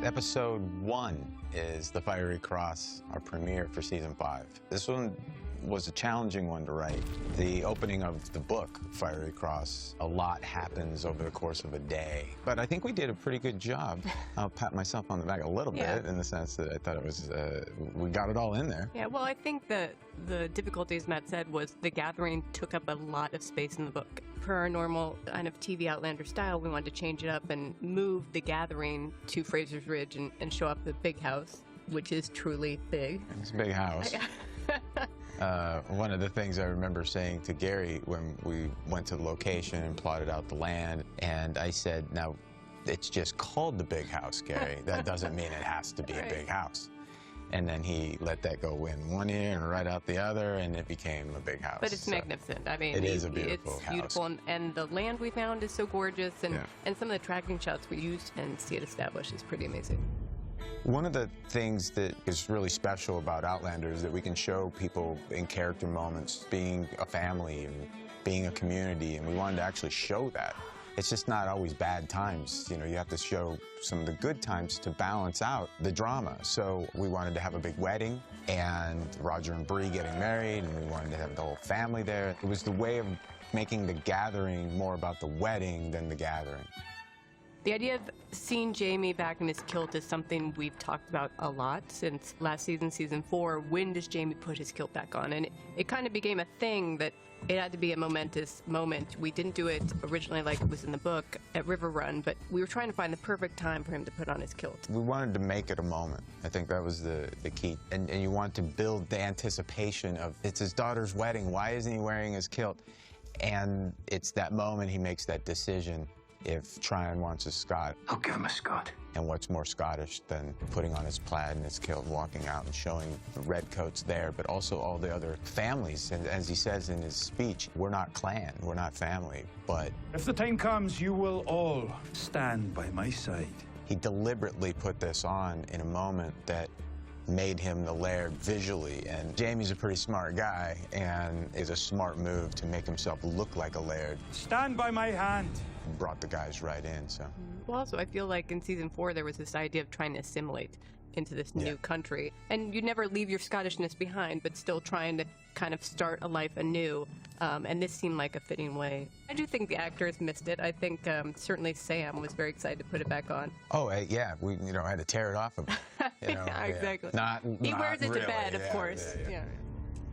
Episode 1 is The Fiery Cross, our premiere for season 5. This one was a challenging one to write. The opening of the book, Fiery Cross, a lot happens over the course of a day. But I think we did a pretty good job. I'll pat myself on the back a little bit in the sense that I thought it was, we got it all in there. Yeah, well, I think that the difficulties Matt said was the gathering took up a lot of space in the book. For our normal kind of TV Outlander style, we wanted to change it up and move the gathering to Fraser's Ridge and show up the big house, which is truly big. It's a big house. One of the things I remember saying to Gary when we went to the location and plotted out the land, and I said, now, it's just called the big house, Gary. That doesn't mean it has to be a big house. And then he let that go in one ear and right out the other, and it became a big house. But it's magnificent. I mean, it is a beautiful house. It's beautiful, and the land we found is so gorgeous, and some of the tracking shots we used and see it established is pretty amazing. One of the things that is really special about Outlander is that we can show people in character moments being a family and being a community, and we wanted to actually show that. It's just not always bad times. You know, you have to show some of the good times to balance out the drama. So we wanted to have a big wedding, and Roger and Bree getting married, and we wanted to have the whole family there. It was the way of making the gathering more about the wedding than the gathering. The idea of seeing Jamie back in his kilt is something we've talked about a lot since last season, season 4. When does Jamie put his kilt back on? And it kind of became a thing that it had to be a momentous moment. We didn't do it originally like it was in the book at River Run, but we were trying to find the perfect time for him to put on his kilt. We wanted to make it a moment. I think that was the key. And you want to build the anticipation of, it's his daughter's wedding, why isn't he wearing his kilt? And it's that moment he makes that decision. If Tryon wants a Scot, I'll give him a Scot. And what's more Scottish than putting on his plaid and his kilt, walking out and showing the redcoats there, but also all the other families. And as he says in his speech, we're not clan, we're not family, but... If the time comes, you will all stand by my side. He deliberately put this on in a moment that made him the Laird visually, and Jamie's a pretty smart guy, and is a smart move to make himself look like a Laird. Stand by my hand. Brought the guys right in, so. Well, also, I feel like in season 4, there was this idea of trying to assimilate into this new country. And you never leave your Scottishness behind, but still trying to kind of start a life anew. And this seemed like a fitting way. I do think the actors missed it. I think certainly Sam was very excited to put it back on. Oh, yeah, we had to tear it off of him. Yeah, exactly. He wears it to bed, of course. Yeah.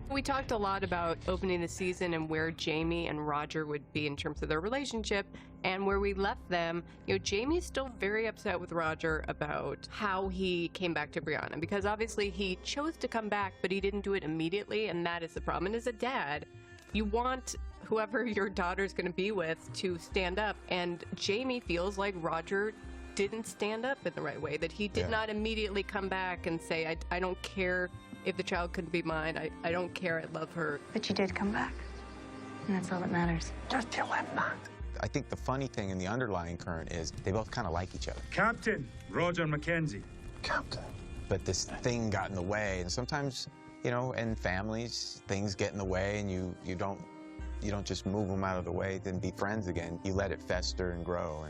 We talked a lot about opening the season and where Jamie and Roger would be in terms of their relationship, and where we left them, you know, Jamie's still very upset with Roger about how he came back to Brianna, because obviously he chose to come back, but he didn't do it immediately, and that is the problem. And as a dad, you want whoever your daughter's going to be with to stand up, and Jamie feels like Roger didn't stand up in the right way, that he did not immediately come back and say, I don't care if the child couldn't be mine, I don't care, I love her. But you did come back, and that's all that matters. Just tell him that. I think the funny thing in the underlying current is they both kind of like each other. Captain Roger Mackenzie. Captain. But this thing got in the way, and sometimes, you know, in families, things get in the way, and you don't just move them out of the way, then be friends again. You let it fester and grow,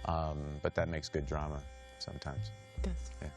but that makes good drama sometimes. It does. Yeah.